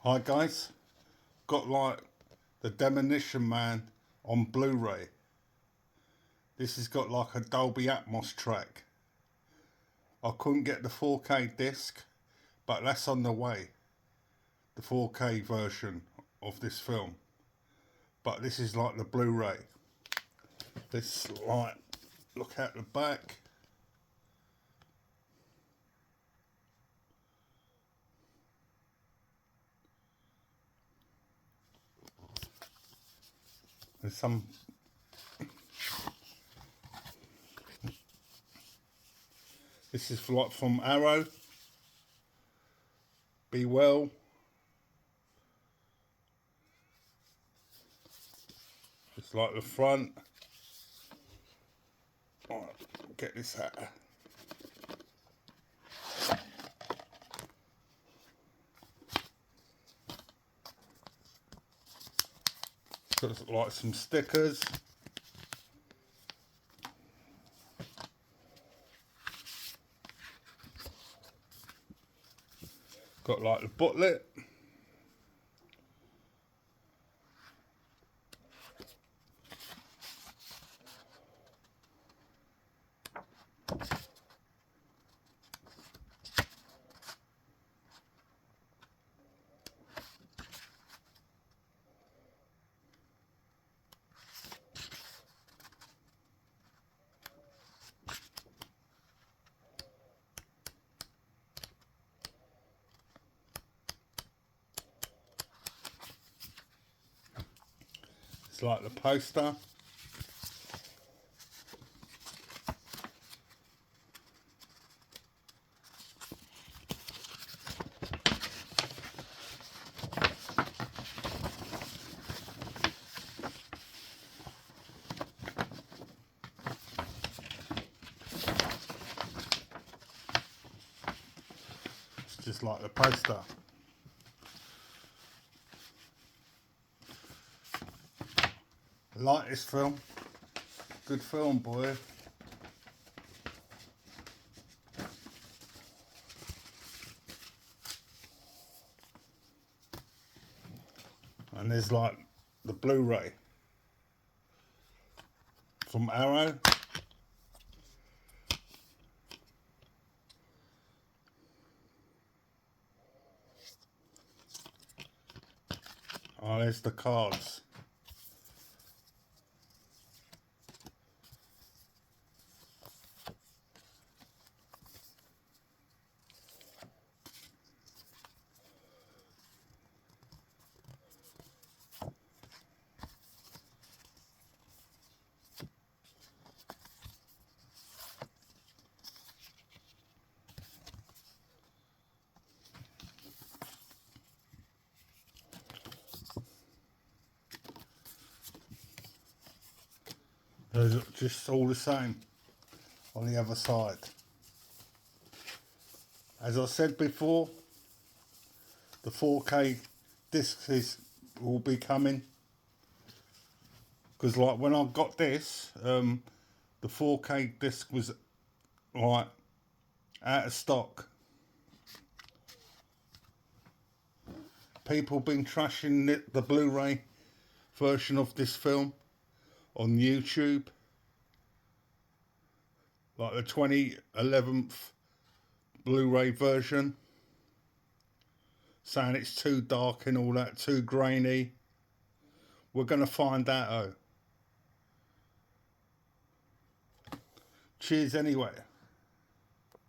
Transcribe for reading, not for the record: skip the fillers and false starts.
Hi guys, got like the Demolition Man on Blu-ray. This has got like a Dolby Atmos track. I couldn't get the 4K disc, but that's on the way. The 4K version of this film. But this is like the Blu-ray. This like, look at the back. There's some. This is like from Arrow. Be well. It's like the front. Right, get this out. Got like some stickers. Got like the booklet. It's like the poster. It's just like the poster. I like this film. Good film, boy. And there's like the Blu-ray from Arrow. Oh, there's the cards. They're just all the same on the other side. As I said before, the 4K discs will be coming. Because like when I got this, the 4K disc was like out of stock. People been trashing the Blu-ray version of this film on YouTube, like the 2011 Blu-ray version, saying it's too dark and all that, too grainy. We're gonna find out. Cheers anyway.